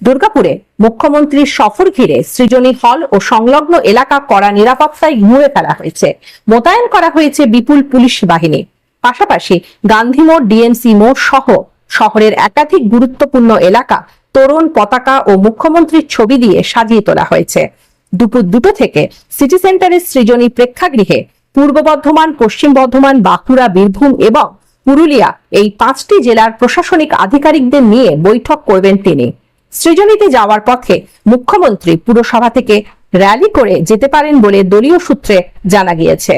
দুর্গাপুরে মুখ্যমন্ত্রীর সফর ঘিরে সৃজনী হল ও সংলগ্ন এলাকা কড়া নিরাপত্তায় মুড়ে ফেলা হয়েছে। মোতায়েন করা হয়েছে বিপুল পুলিশ বাহিনী। পাশাপাশি গান্ধী মোড়, ডিএমসি মোড় সহ শহরের একাধিক গুরুত্বপূর্ণ এলাকা তোরণ, পতাকা ও মুখ্যমন্ত্রীর ছবি দিয়ে সাজিয়ে তোলা হয়েছে। দুপুর 2টো থেকে সিটি সেন্টারের সৃজনী প্রেক্ষাগৃহে পূর্ব বর্ধমান, পশ্চিম বর্ধমান, বাঁকুড়া, বীরভূম এবং পুরুলিয়া এই 5টি জেলার প্রশাসনিক আধিকারিকদের নিয়ে বৈঠক করবেন তিনি। সৃজনীতে যাওয়ার পথে মুখ্যমন্ত্রী পুরসভা থেকে র্যালি করে যেতে পারেন বলে দলীয় সূত্রে জানা গিয়েছে।